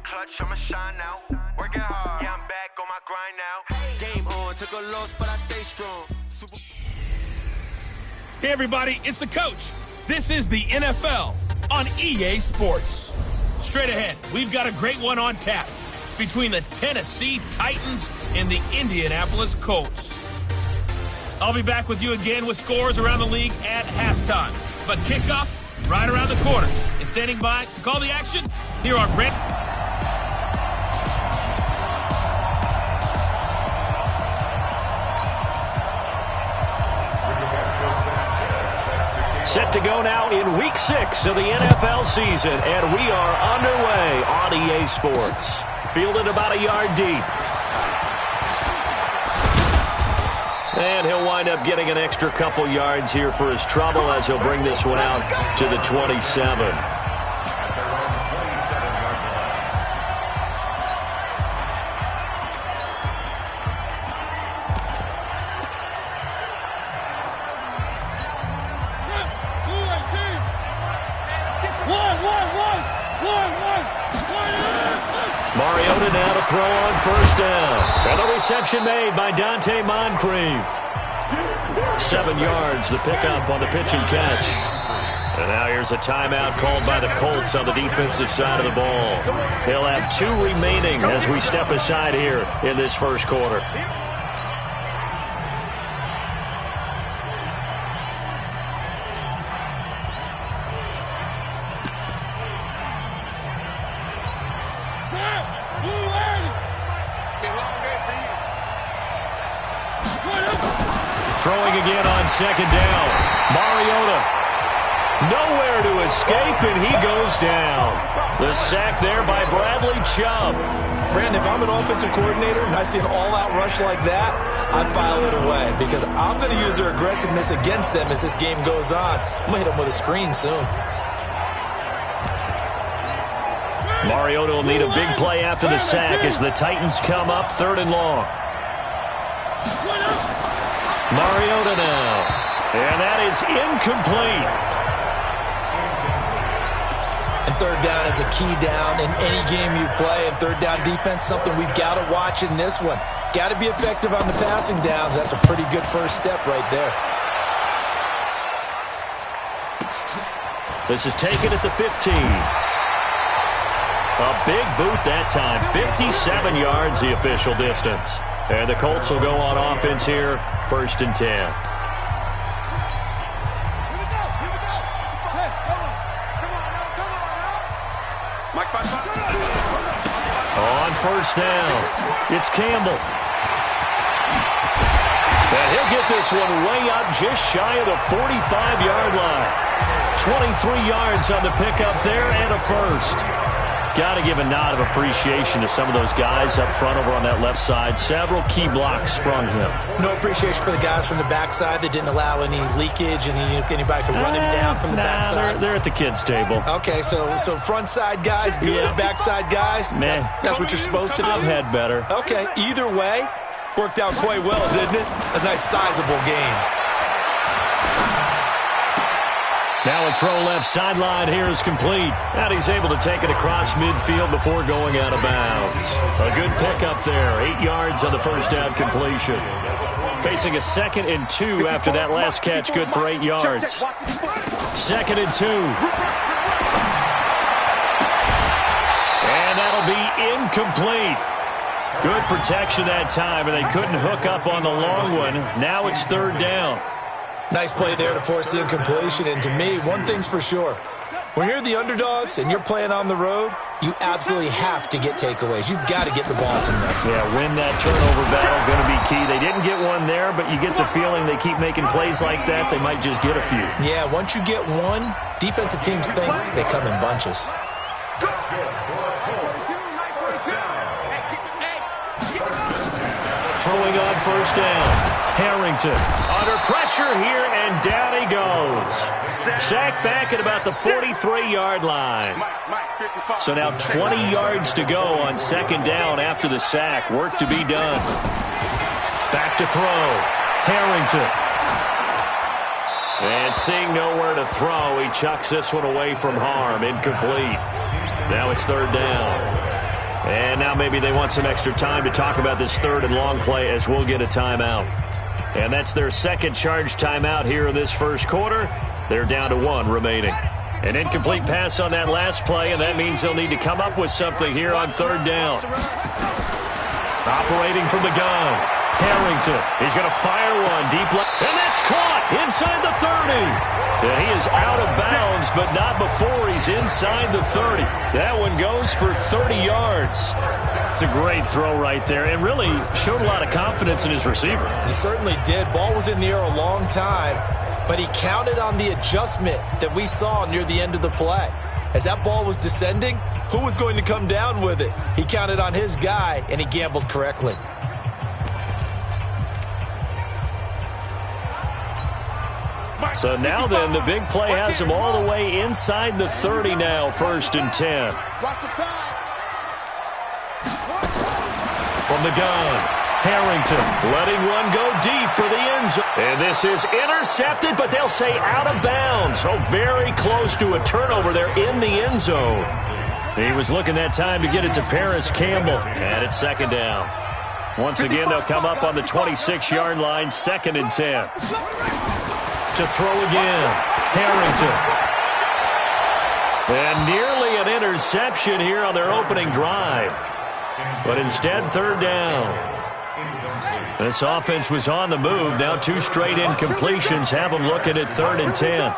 clutch, I'ma shine now. Working hard, yeah, I'm back on my grind now. Game on, took a loss, but I stay strong. Hey, everybody, it's the coach. This is the NFL on EA Sports. Straight ahead, we've got a great one on tap between the Tennessee Titans and the Indianapolis Colts. I'll be back with you again with scores around the league at halftime. But kickoff right around the corner. And standing by to call the action, here are Brent. Set to go now in Week 6 of the NFL season, and we are underway on EA Sports. Fielded about a yard deep. And he'll wind up getting an extra couple yards here for his trouble as he'll bring this one out to the 27. Mariota now to throw on first down. And a reception made by Dante Moncrief. 7 yards, the pickup on the pitch and catch. And now here's a timeout called by the Colts on the defensive side of the ball. He'll have 2 remaining as we step aside here in this first quarter. Throwing again on second down. Mariota nowhere to escape, and he goes down. The sack there by Bradley Chubb. Brandon, if I'm an offensive coordinator and I see an all-out rush like that, I file it away because I'm going to use their aggressiveness against them as this game goes on. I'm going to hit them with a screen soon. Mariota will need a big play after the sack as the Titans come up 3rd and long. Mariota now. And that is incomplete. And 3rd down is a key down in any game you play. And 3rd down defense, something we've got to watch in this one. Got to be effective on the passing downs. That's a pretty good first step right there. This is taken at the 15. A big boot that time. 57 yards the official distance. And the Colts will go on offense here, 1st and 10. On first down, it's Campbell. And he'll get this one way up just shy of the 45-yard line. 23 yards on the pickup there and a first. Got to give a nod of appreciation to some of those guys up front over on that left side. Several key blocks sprung him. No appreciation for the guys from the backside that didn't allow any leakage and anybody could run him down from the backside. They're at the kids' table. Okay, so front side guys good, backside guys, meh. That's what you're supposed to do? I've had better. Okay, either way, worked out quite well, didn't it? A nice sizable gain. Now a throw left sideline here is complete. And he's able to take it across midfield before going out of bounds. A good pickup there. 8 yards on the first down completion. Facing a 2nd and 2 after that last catch, good for 8 yards. 2nd and 2. And that'll be incomplete. Good protection that time, and they couldn't hook up on the long one. Now it's 3rd down. Nice play there to force the incompletion. And to me, one thing's for sure. When you're the underdogs and you're playing on the road, you absolutely have to get takeaways. You've got to get the ball from them. Yeah, win that turnover battle, going to be key. They didn't get one there, but you get the feeling they keep making plays like that, they might just get a few. Yeah, once you get one, defensive teams think they come in bunches. Throwing on first down. Harrington under pressure here, and down he goes. Sacked back at about the 43-yard line. So now 20 yards to go on 2nd down after the sack. Work to be done. Back to throw. Harrington. And seeing nowhere to throw, he chucks this one away from harm. Incomplete. Now it's 3rd down. And now maybe they want some extra time to talk about this third and long play as we'll get a timeout. And that's their second charge timeout here in this first quarter. They're down to 1 remaining. An incomplete pass on that last play, and that means they'll need to come up with something here on third down. Operating from the gun, Harrington. He's going to fire one deep left, and that's caught inside the 30. And he is out of bounds, but not before he's inside the 30. That one goes for 30 yards. It's a great throw right there, and really showed a lot of confidence in his receiver. He certainly did. Ball was in the air a long time, but he counted on the adjustment that we saw near the end of the play. As that ball was descending, who was going to come down with it? He counted on his guy, and he gambled correctly. So now then, the big play has him all the way inside the 30 now, 1st and 10. From the gun, Harrington letting one go deep for the end zone. And this is intercepted, but they'll say out of bounds. So very close to a turnover there in the end zone. He was looking that time to get it to Paris Campbell. And it's 2nd down. Once again, they'll come up on the 26-yard line, 2nd and 10. To throw again, Harrington. And nearly an interception here on their opening drive. But instead, 3rd down. This offense was on the move. Now 2 straight incompletions have them looking at 3rd and 10.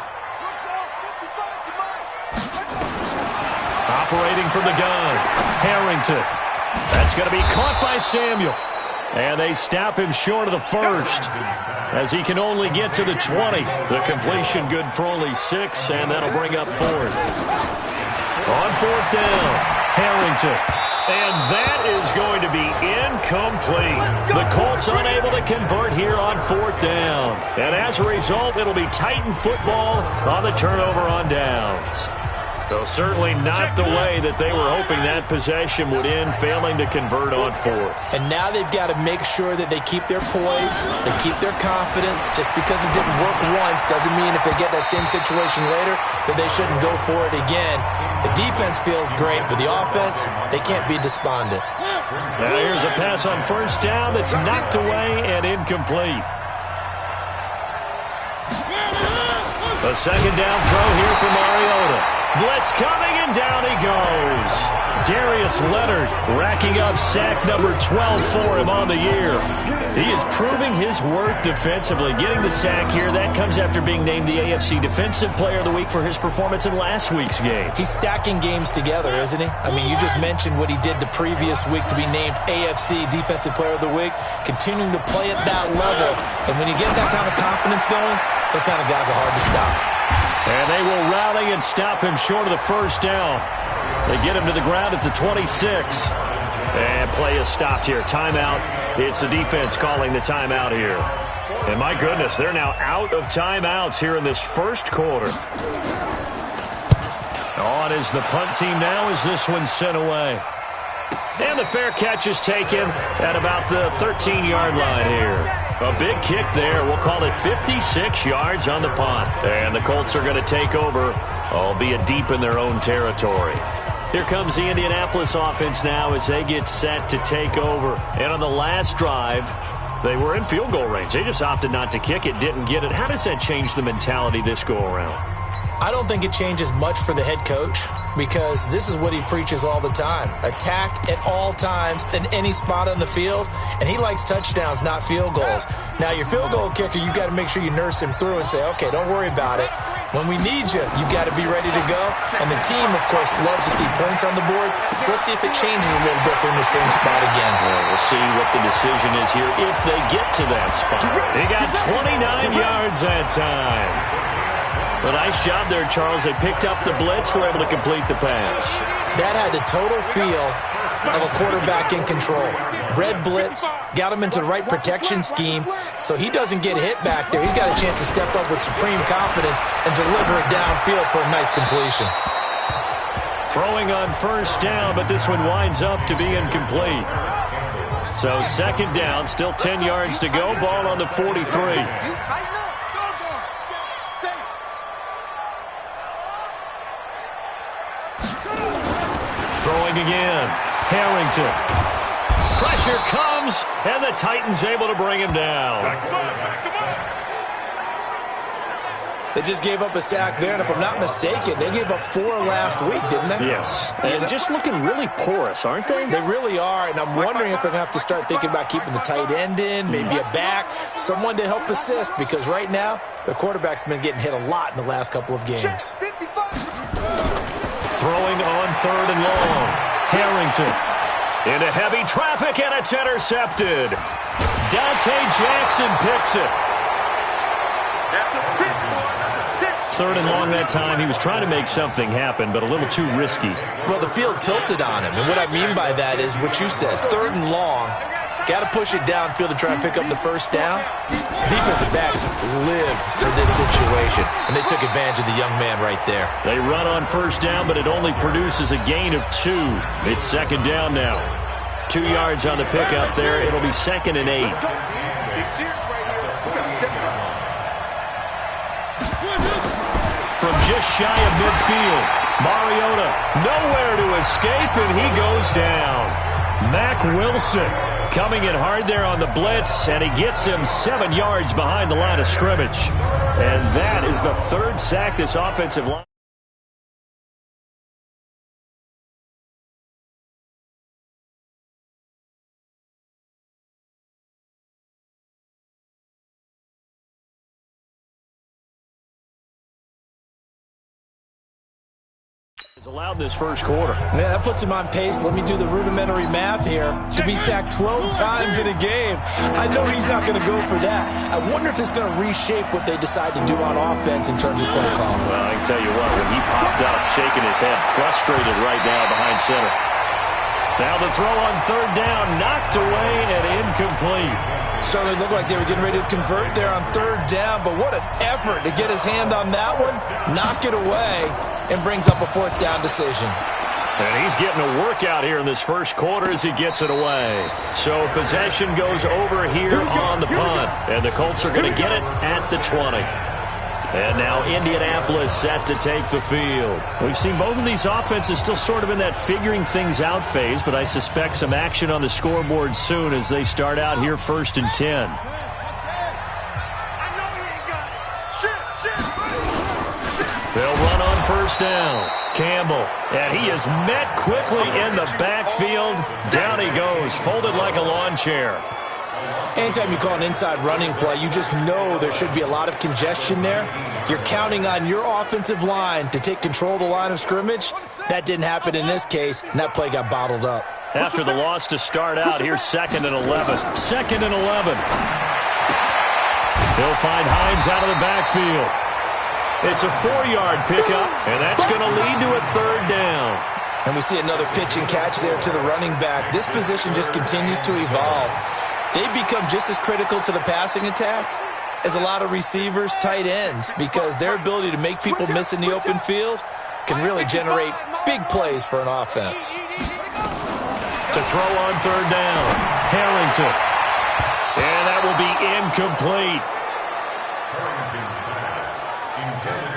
Operating from the gun, Harrington. That's going to be caught by Samuel. And they stop him short of the 1st as he can only get to the 20. The completion good for only 6, and that'll bring up 4th. On 4th down, Harrington. And that is going to be incomplete. The Colts unable to convert here on 4th down. And as a result, it'll be Titan football on the turnover on downs. So certainly not the way that they were hoping that possession would end, failing to convert on 4th. And now they've got to make sure that they keep their poise, they keep their confidence. Just because it didn't work once doesn't mean if they get that same situation later that they shouldn't go for it again. The defense feels great, but the offense, they can't be despondent. Now here's a pass on 1st down that's knocked away and incomplete. A 2nd down throw here for Mariota. Blitz coming, and down he goes. Darius Leonard racking up sack number 12 for him on the year. He is proving his worth defensively, getting the sack here. That comes after being named the AFC Defensive Player of the Week for his performance in last week's game. He's stacking games together, isn't he? I mean, you just mentioned what he did the previous week to be named AFC Defensive Player of the Week, continuing to play at that level. And when you get that kind of confidence going, those kind of guys are hard to stop. And they will rally and stop him short of the 1st down. They get him to the ground at the 26. And play is stopped here. Timeout. It's the defense calling the timeout here. And my goodness, they're now out of timeouts here in this first quarter. On is the punt team now as this one's sent away. And the fair catch is taken at about the 13-yard line here. A big kick there. We'll call it 56 yards on the punt. And the Colts are going to take over, albeit deep in their own territory. Here comes the Indianapolis offense now as they get set to take over. And on the last drive, they were in field goal range. They just opted not to kick it, didn't get it. How does that change the mentality this go-around? I don't think it changes much for the head coach because this is what he preaches all the time. Attack at all times in any spot on the field, and he likes touchdowns, not field goals. Now, your field goal kicker, you got to make sure you nurse him through and say, okay, don't worry about it. When we need you, you got to be ready to go. And the team, of course, loves to see points on the board. So let's see if it changes a little bit from the same spot again. Well, we'll see what the decision is here if they get to that spot. They got 29 yards that time. A nice job there, Charles. They picked up the blitz, were able to complete the pass. That had the total feel of a quarterback in control. Red blitz, got him into the right protection scheme, so he doesn't get hit back there. He's got a chance to step up with supreme confidence and deliver it downfield for a nice completion. Throwing on 1st down, but this one winds up to be incomplete. So 2nd down, still 10 yards to go. Ball on the 43. Throwing again. Harrington. Pressure comes, and the Titans able to bring him down. They just gave up a sack there, and if I'm not mistaken, they gave up 4 last week, didn't they? Yes, and just looking really porous, aren't they? They really are, and I'm wondering if they're going to have to start thinking about keeping the tight end in, maybe a back, someone to help assist, because right now, the quarterback's been getting hit a lot in the last couple of games. Throwing on 3rd and long. Harrington. Into heavy traffic, and it's intercepted. Dante Jackson picks it. 3rd and long that time. He was trying to make something happen, but a little too risky. Well, the field tilted on him, and what I mean by that is what you said, 3rd and long. Got to push it downfield to try and pick up the first down. Defensive backs live for this situation, and they took advantage of the young man right there. They run on 1st down, but it only produces a gain of 2. It's 2nd down now. 2 yards on the pickup there. It'll be 2nd and 8. From just shy of midfield, Mariota nowhere to escape, and he goes down. Mack Wilson coming in hard there on the blitz, and he gets him 7 yards behind the line of scrimmage. And that is the 3rd sack this offensive line. Has allowed this first quarter. Yeah, that puts him on pace. Let me do the rudimentary math here. To be sacked 12 times in a game. I know he's not going to go for that. I wonder if it's going to reshape what they decide to do on offense in terms of play calling. Well, I can tell you what, when he popped up, shaking his head, frustrated right now behind center. Now the throw on 3rd down, knocked away and incomplete. Certainly looked like they were getting ready to convert there on 3rd down, but what an effort to get his hand on that one, knock it away, and brings up a 4th down decision. And he's getting a workout here in this first quarter as he gets it away. So possession goes over here on the punt, and the Colts are going to get it at the 20. And now Indianapolis set to take the field. We've seen both of these offenses still sort of in that figuring things out phase, but I suspect some action on the scoreboard soon as they start out here 1st and 10. They'll run on 1st down. Campbell, and he is met quickly in the backfield. Down he goes, folded like a lawn chair. Anytime you call an inside running play, you just know there should be a lot of congestion there. You're counting on your offensive line to take control of the line of scrimmage. That didn't happen in this case, and that play got bottled up. After the loss to start out, here's 2nd and 11. 2nd and 11. He'll find Hines out of the backfield. It's a 4-yard pickup, and that's going to lead to a 3rd down. And we see another pitch and catch there to the running back. This position just continues to evolve. They become just as critical to the passing attack as a lot of receivers, tight ends, because their ability to make people miss in the open field can really generate big plays for an offense. To throw on 3rd down, Harrington. And that will be incomplete.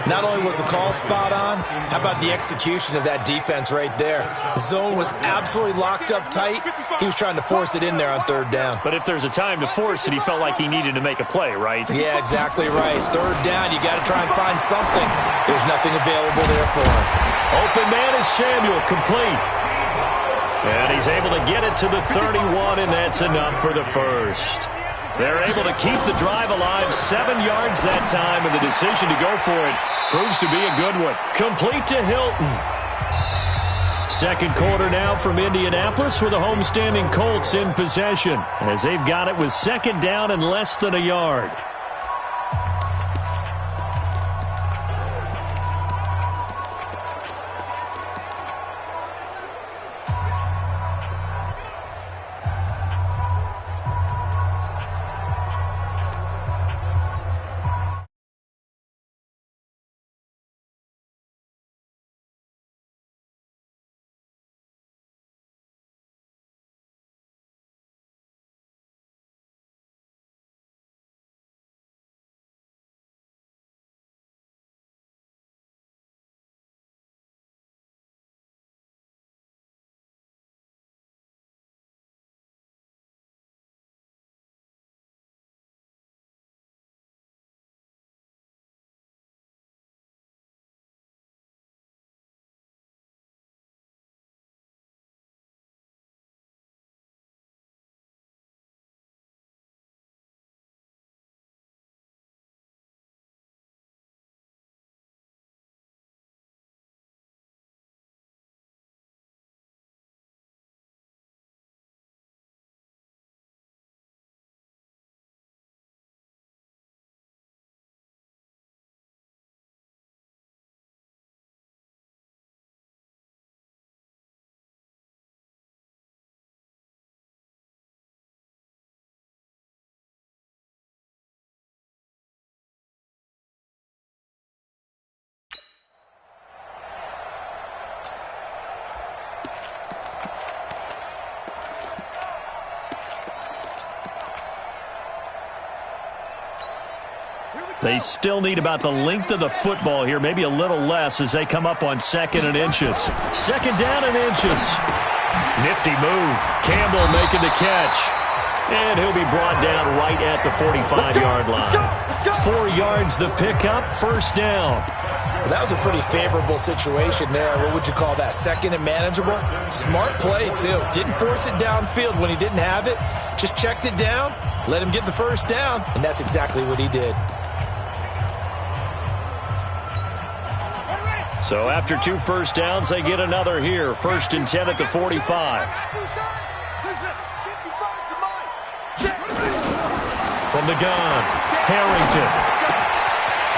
Not only was the call spot on, how about the execution of that defense right there? Zone was absolutely locked up tight. He was trying to force it in there on 3rd down. But if there's a time to force it, he felt like he needed to make a play, right? Yeah, exactly right. 3rd down, you got to try and find something. There's nothing available there for him. Open man is Samuel, complete. And he's able to get it to the 31, and that's enough for the first. They're able to keep the drive alive, 7 yards that time, and the decision to go for it proves to be a good one. Complete to Hilton. 2nd quarter now from Indianapolis with the homestanding Colts in possession as they've got it with 2nd down and less than a yard. They still need about the length of the football here, maybe a little less as they come up on 2nd and inches. 2nd down and inches. Nifty move. Campbell making the catch. And he'll be brought down right at the 45-yard line. 4 yards the pickup, 1st down. Well, that was a pretty favorable situation there. What would you call that? 2nd and manageable? Smart play, too. Didn't force it downfield when he didn't have it. Just checked it down, let him get the 1st down, and that's exactly what he did. So after 2 first downs, they get another here. 1st and 10 at the 45. From the gun, Harrington.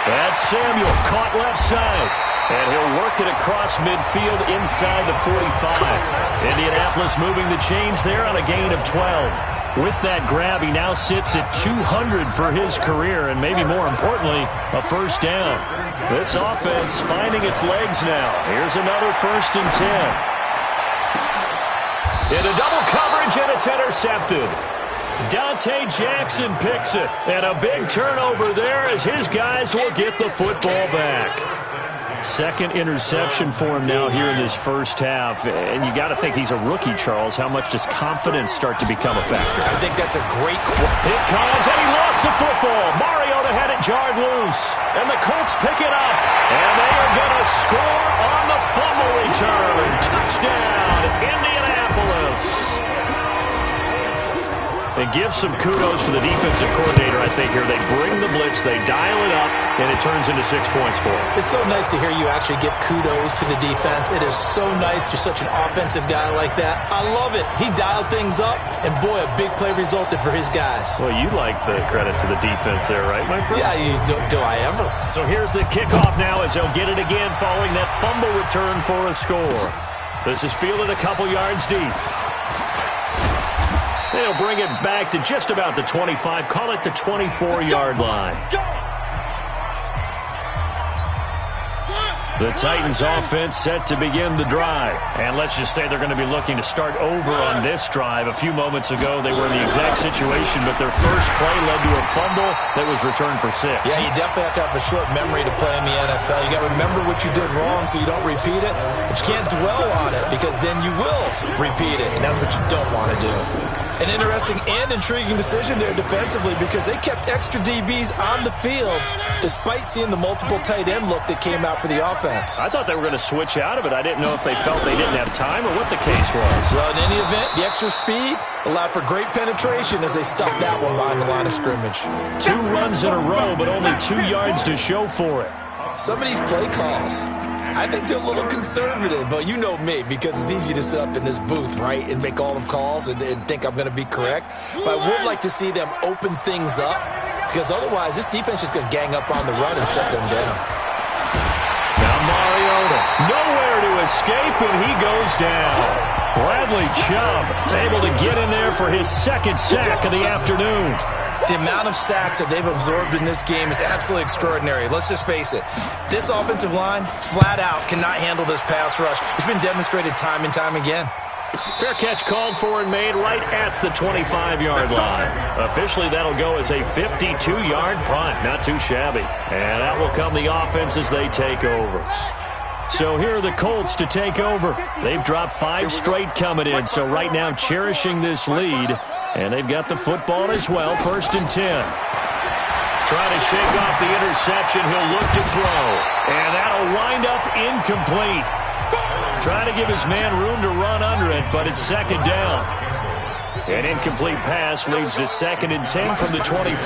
That's Samuel, caught left side. And he'll work it across midfield inside the 45. Indianapolis moving the chains there on a gain of 12. With that grab, he now sits at 200 for his career, and maybe more importantly, a 1st down. This offense finding its legs now. Here's another 1st and 10. Into double coverage, and it's intercepted. Dante Jackson picks it, and a big turnover there as his guys will get the football back. 2nd interception for him now here in this 1st half, and you got to think he's a rookie, Charles. How much does confidence start to become a factor? I think that's a great It comes, and he lost the football. Mariota had it jarred loose, and the Colts pick it up, and they are going to score on the fumble return. Touchdown, Indianapolis. And give some kudos to the defensive coordinator, I think, here. They bring the blitz, they dial it up, and it turns into 6 points for them. It's so nice to hear you actually give kudos to the defense. It is so nice. You're such an offensive guy like that. I love it. He dialed things up, and boy, a big play resulted for his guys. Well, you like the credit to the defense there, right, my friend? Yeah, do I ever? So here's the kickoff now as they'll get it again following that fumble return for a score. This is fielded a couple yards deep. They'll bring it back to just about the 25, call it the 24-yard line. The Titans offense set to begin the drive. And let's just say they're going to be looking to start over on this drive. A few moments ago, they were in the exact situation, but their first play led to a fumble that was returned for 6. Yeah, you definitely have to have a short memory to play in the NFL. You got to remember what you did wrong so you don't repeat it, but you can't dwell on it because then you will repeat it, and that's what you don't want to do. An interesting and intriguing decision there defensively because they kept extra DBs on the field despite seeing the multiple tight end look that came out for the offense. I thought they were going to switch out of it. I didn't know if they felt they didn't have time or what the case was. Well, in any event, the extra speed allowed for great penetration as they stuffed that one behind the line of scrimmage. 2 runs in a row, but only 2 yards to show for it. Some of these play calls, I think they're a little conservative, but you know me, because it's easy to sit up in this booth, right, and make all the calls and think I'm going to be correct. But I would like to see them open things up, because otherwise this defense is going to gang up on the run and shut them down. Now Mariota, nowhere to escape, and he goes down. Bradley Chubb able to get in there for his 2nd sack of the afternoon. The amount of sacks that they've absorbed in this game is absolutely extraordinary. Let's just face it. This offensive line, flat out, cannot handle this pass rush. It's been demonstrated time and time again. Fair catch called for and made right at the 25-yard line. Officially, that'll go as a 52-yard punt. Not too shabby. And that will come the offense as they take over. So here are the Colts to take over. They've dropped 5 straight coming in, so right now cherishing this lead. And they've got the football as well, 1st and 10. Trying to shake off the interception. He'll look to throw. And that'll wind up incomplete. Trying to give his man room to run under it, but it's 2nd down. An incomplete pass leads to 2nd and 10 from the 25.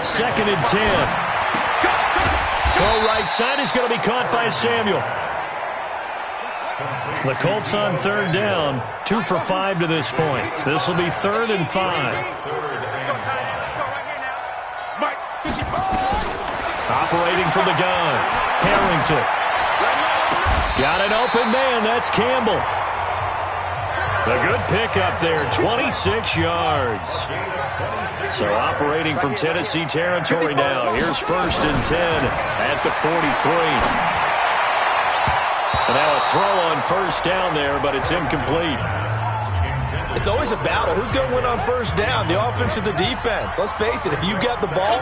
2nd and 10. Throw right side is going to be caught by Samuel. The Colts on 3rd down, 2 for 5 to this point. This will be 3rd and 5. Operating from the gun, Harrington. Got an open man, that's Campbell. A good pickup there, 26 yards. So operating from Tennessee territory now. Here's 1st and 10 at the 43. Now a throw on 1st down there, but it's incomplete. It's always a battle. Who's going to win on first down, the offense or the defense? Let's face it, if you've got the ball,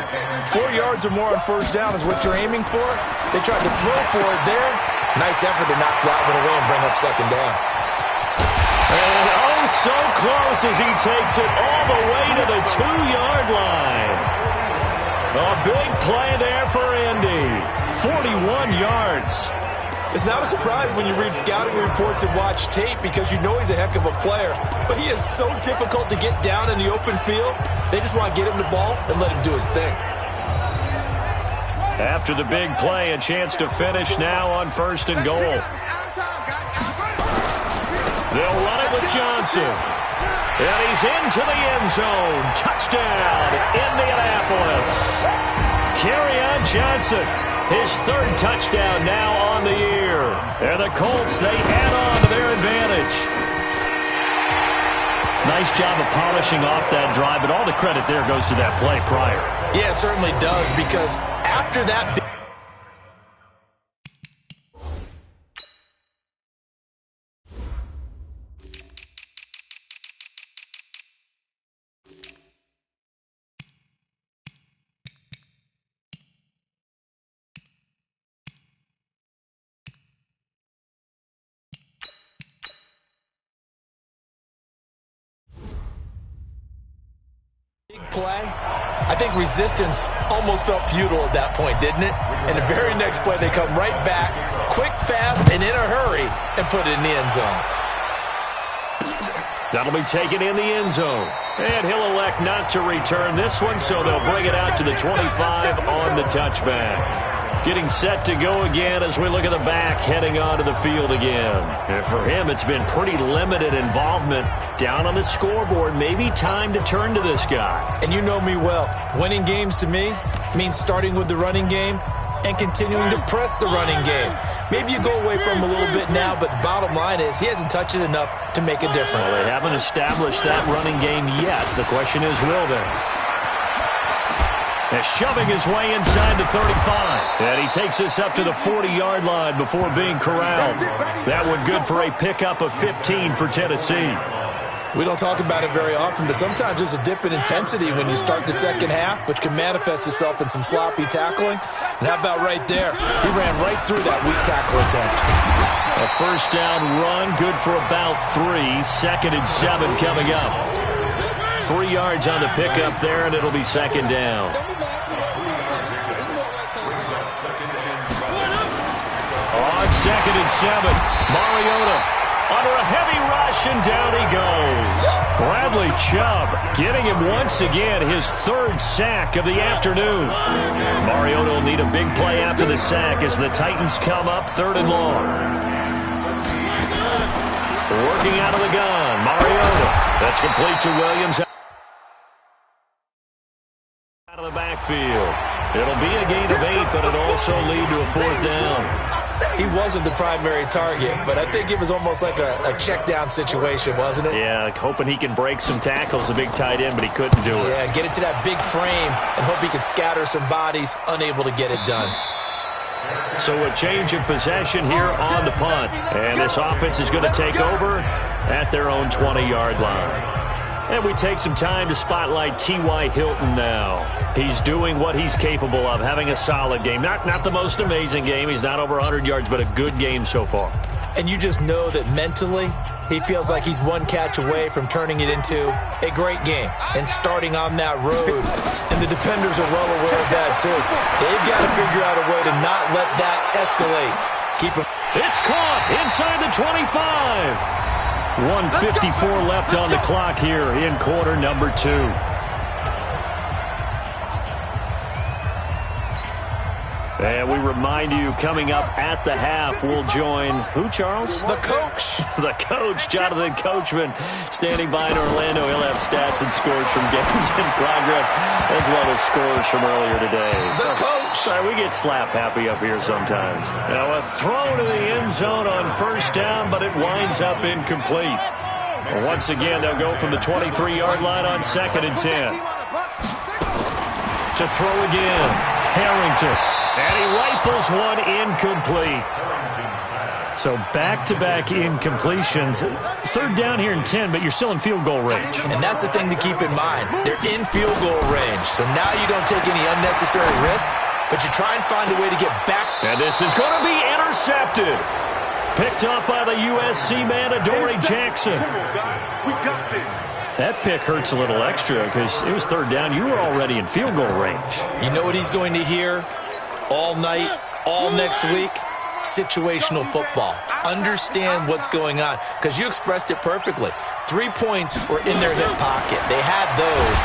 4 yards or more on first down is what you're aiming for. They tried to throw for it there. Nice effort to knock that one away and bring up second down. And oh, so close as he takes it all the way to the 2-yard line. A big play there for Indy. 41 yards. It's not a surprise when you read scouting reports and watch tape because you know he's a heck of a player. But he is so difficult to get down in the open field. They just want to get him the ball and let him do his thing. After the big play, a chance to finish now on first and goal. They'll run it with Johnson. And he's into the end zone. Touchdown, Indianapolis. Kerryon Johnson. His third touchdown now on the year. And the Colts, they add on to their advantage. Nice job of polishing off that drive, but all the credit there goes to that play prior. Yeah, it certainly does, because after that play, I think resistance almost felt futile at that point, didn't it? And the very next play, they come right back, quick, fast, and in a hurry, and put it in the end zone. That'll be taken in the end zone. And he'll elect not to return this one, so they'll bring it out to the 25 on the touchback. Getting set to go again as we look at the back, heading onto the field again. And for him, it's been pretty limited involvement down on the scoreboard. Maybe time to turn to this guy. And you know me well. Winning games to me means starting with the running game and continuing to press the running game. Maybe you go away from him a little bit now, but the bottom line is he hasn't touched it enough to make a difference. Well, they haven't established that running game yet. The question is, will they? And shoving his way inside the 35. And he takes this up to the 40-yard line before being corralled. That one good for a pickup of 15 for Tennessee. We don't talk about it very often, but sometimes there's a dip in intensity when you start the second half, which can manifest itself in some sloppy tackling. And how about right there? He ran right through that weak tackle attempt. A first down run, good for about 3. 2nd and 7 coming up. 3 yards on the pickup there, and it'll be second down. On 2nd and 7, Mariota under a heavy rush, and down he goes. Bradley Chubb getting him once again his 3rd sack of the afternoon. Mariota will need a big play after the sack as the Titans come up 3rd and long. Working out of the gun, Mariota. That's complete to Williams. Out of the backfield. It'll be a gain of 8, but it'll also lead to a 4th down. He wasn't the primary target, but I think it was almost like a check down situation, wasn't it? Yeah, like hoping he can break some tackles, a big tight end, but he couldn't do it. Yeah, get it to that big frame and hope he can scatter some bodies, unable to get it done. So a change of possession here on the punt. And this offense is going to take over at their own 20-yard line. And we take some time to spotlight T.Y. Hilton now. He's doing what he's capable of, having a solid game. Not the most amazing game. He's not over 100 yards, but a good game so far. And you just know that mentally, he feels like he's one catch away from turning it into a great game and starting on that road. And the defenders are well aware of that, too. They've got to figure out a way to not let that escalate. Keep him. It's caught inside the 25. 1:54 left on the clock here in quarter number 2. And we remind you, coming up at the half, we'll join who, Charles? The coach. The coach, Jonathan Coachman, standing by in Orlando. He'll have stats and scores from games in progress, as well as scores from earlier today. The coach. Sorry, we get slap happy up here sometimes. Now a throw to the end zone on first down, but it winds up incomplete. Once again, they'll go from the 23-yard line on 2nd and 10. To throw again, Harrington. And he rifles one incomplete. So back-to-back incompletions. Third down here and 10, but you're still in field goal range. And that's the thing to keep in mind. They're in field goal range. So now you don't take any unnecessary risks, but you try and find a way to get back. And this is going to be intercepted. Picked up by the USC man, Adoree Jackson. We got this. That pick hurts a little extra because it was third down. You were already in field goal range. You know what he's going to hear all night, all next week? Situational football. Understand what's going on, because you expressed it perfectly. 3 points were in their hip pocket. They had those.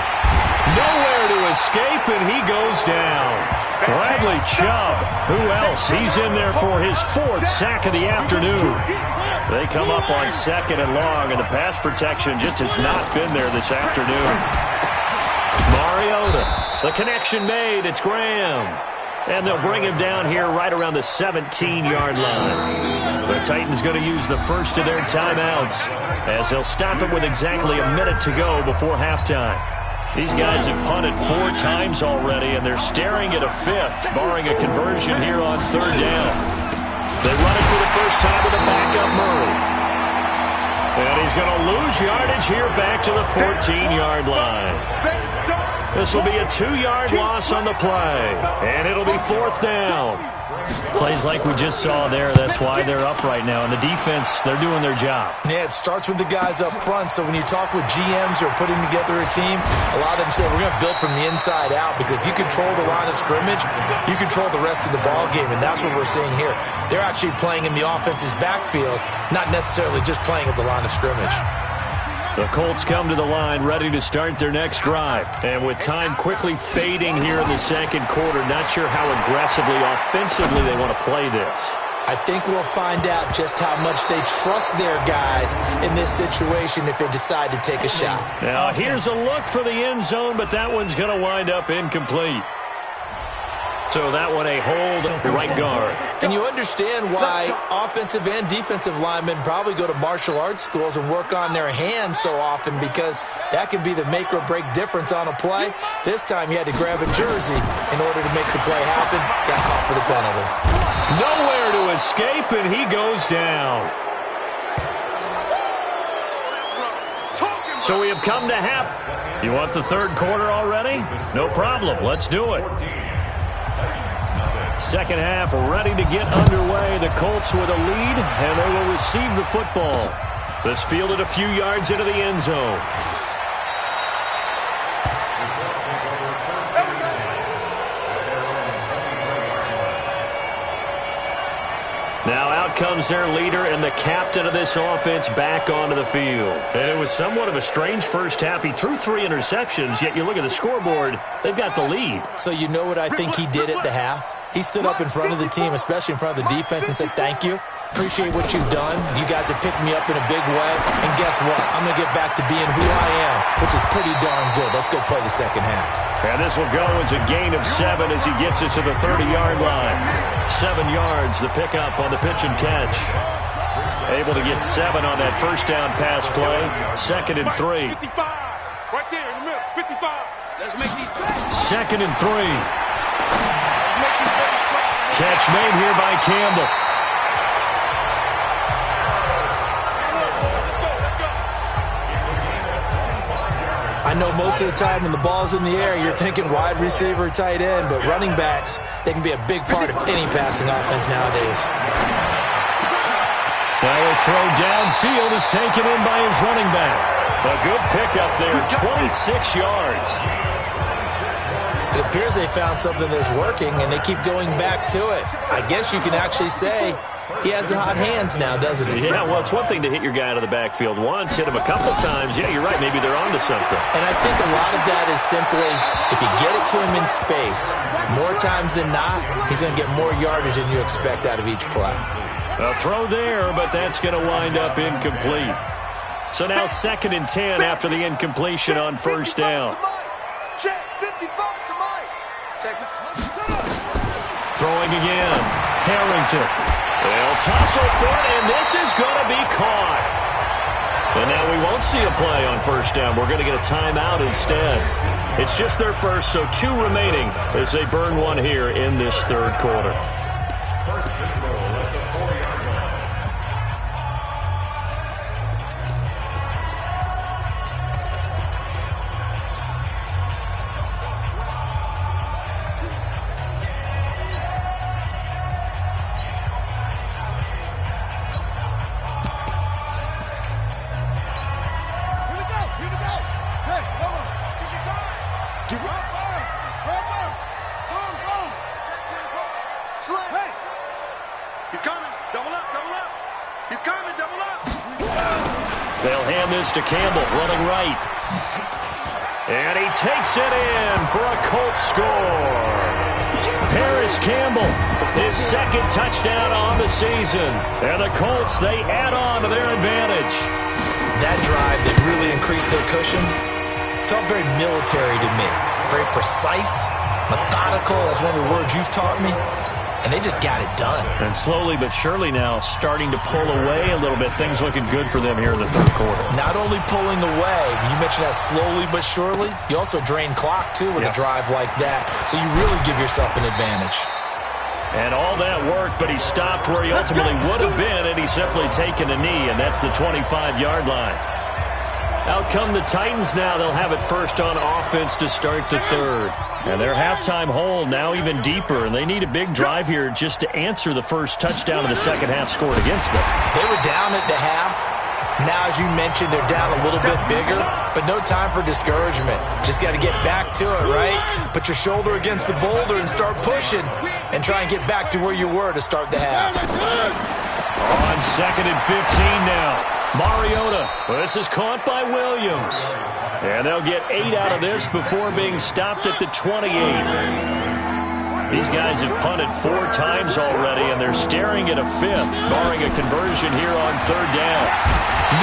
Nowhere to escape, and he goes down. Bradley Chubb. Who else? He's in there for his 4th sack of the afternoon. They come up on 2nd and long, and the pass protection just has not been there this afternoon. Mariota. The connection made. It's Graham. And they'll bring him down here right around the 17-yard line. The Titans going to use the first of their timeouts as they'll stop it with exactly a minute to go before halftime. These guys have punted 4 times already, and they're staring at a 5th, barring a conversion here on third down. They run it for the first time with a backup Murray. And he's going to lose yardage here back to the 14-yard line. This will be a 2-yard loss on the play, and it'll be 4th down. Plays like we just saw there, that's why they're up right now. And the defense, they're doing their job. Yeah, it starts with the guys up front. So when you talk with GMs who are putting together a team, a lot of them say we're going to build from the inside out, because if you control the line of scrimmage, you control the rest of the ball game, and that's what we're seeing here. They're actually playing in the offense's backfield, not necessarily just playing at the line of scrimmage. The Colts come to the line ready to start their next drive. And with time quickly fading here in the second quarter, not sure how aggressively, offensively they want to play this. I think we'll find out just how much they trust their guys in this situation if they decide to take a shot. Now, here's a look for the end zone, but that one's going to wind up incomplete. So that one a hold right guard. And you understand why offensive and defensive linemen probably go to martial arts schools and work on their hands so often, because that can be the make or break difference on a play. This time he had to grab a jersey in order to make the play happen. Got caught for the penalty. Nowhere to escape, and he goes down. So we have come to half. You want the third quarter already? No problem. Let's do it. Second half ready to get underway. The Colts with a lead, and they will receive the football. This fielded a few yards into the end zone. Now out comes their leader and the captain of this offense back onto the field. And it was somewhat of a strange first half. He threw 3 interceptions, yet you look at the scoreboard, they've got the lead. So you know what I think he did at the half? He stood up in front of the team, especially in front of the defense, and said, thank you. Appreciate what you've done. You guys have picked me up in a big way. And guess what? I'm going to get back to being who I am, which is pretty darn good. Let's go play the second half. And this will go as a gain of 7 as he gets it to the 30-yard line. 7 yards, the pickup on the pitch and catch. Able to get 7 on that first down pass play. 2nd and 3. 55. Right there in the middle. 55. Let's make these plays. 2nd and 3. Catch made here by Campbell. I know most of the time when the ball's in the air, you're thinking wide receiver, tight end, but running backs, they can be a big part of any passing offense nowadays. Now a throw downfield is taken in by his running back. A good pickup there, 26 yards. It appears they found something that's working, and they keep going back to it. I guess you can actually say he has the hot hands now, doesn't he? Yeah, well, it's one thing to hit your guy out of the backfield once, hit him a couple times. Yeah, you're right. Maybe they're onto something. And I think a lot of that is simply, if you get it to him in space, more times than not, he's going to get more yardage than you expect out of each play. A throw there, but that's going to wind up incomplete. So now 2nd and 10 after the incompletion on first down. Check 55 to Mike. Check. Throwing again. Harrington. They'll tussle for it, and this is going to be caught. And now we won't see a play on first down. We're going to get a timeout instead. It's just their first, so 2 remaining as they burn one here in this third quarter. They'll hand this to Campbell, running right. And he takes it in for a Colts score. Paris Campbell, his second touchdown on the season. And the Colts, they add on to their advantage. That drive that really increased their cushion felt very military to me. Very precise, methodical. That's one of the words you've taught me. And they just got it done. And slowly but surely now starting to pull away a little bit. Things looking good for them here in the third quarter. Not only pulling away, you mentioned that slowly but surely, you also drain clock, too, with a drive like that. So you really give yourself an advantage. And all that worked, but he stopped where he ultimately would have been, and he's simply taken a knee, and that's the 25-yard line. Out come the Titans now. They'll have it first on offense to start the third. And their halftime hole now even deeper, and they need a big drive here just to answer the first touchdown of the second half scored against them. They were down at the half. Now, as you mentioned, they're down a little bit bigger, but no time for discouragement. Just got to get back to it, right? Put your shoulder against the boulder and start pushing and try and get back to where you were to start the half. On 2nd and 15 now. Mariota, this is caught by Williams. And they'll get 8 out of this before being stopped at the 28. These guys have punted 4 times already, and they're staring at a 5th, barring a conversion here on 3rd down.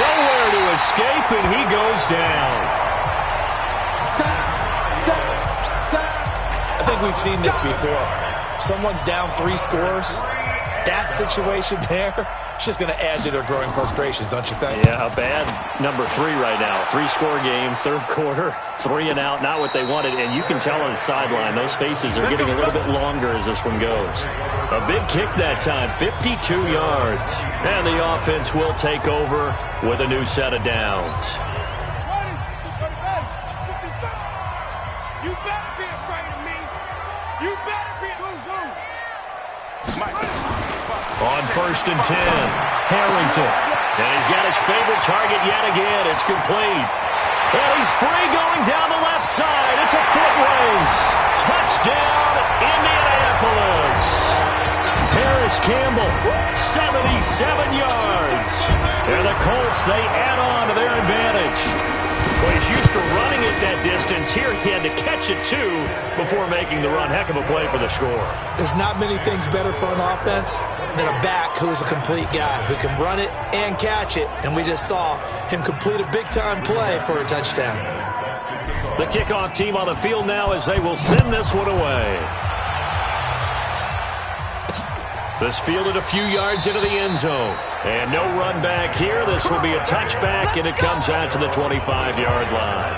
Nowhere to escape, and he goes down. I think we've seen this before. Someone's down 3 scores. That situation there, it's just going to add to their growing frustrations, don't you think? Yeah, a bad number 3 right now. 3-score game, third quarter, 3 and out, not what they wanted. And you can tell on the sideline, those faces are getting a little bit longer as this one goes. A big kick that time, 52 yards. And the offense will take over with a new set of downs. You better be afraid of me. You better be. On 1st and 10, Harrington. And he's got his favorite target yet again. It's complete. And he's free going down the left side. It's a foot race. Touchdown, Indianapolis. Paris Campbell, 77 yards. And the Colts, they add on to their advantage. Well, he's used to running it that distance. Here he had to catch it, too, before making the run. Heck of a play for the score. There's not many things better for an offense than a back who is a complete guy who can run it and catch it. And we just saw him complete a big-time play for a touchdown. The kickoff team on the field now as they will send this one away. This fielded a few yards into the end zone. And no run back here. This will be a touchback, and it comes out to the 25-yard line.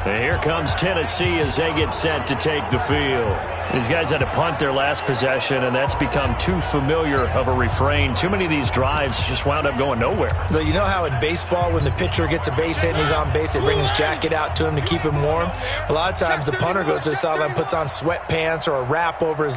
And here comes Tennessee as they get set to take the field. These guys had to punt their last possession, and that's become too familiar of a refrain. Too many of these drives just wound up going nowhere. But you know how in baseball, when the pitcher gets a base hit and he's on base, they bring his jacket out to him to keep him warm? A lot of times the punter goes to the sideline, puts on sweatpants or a wrap over his leg.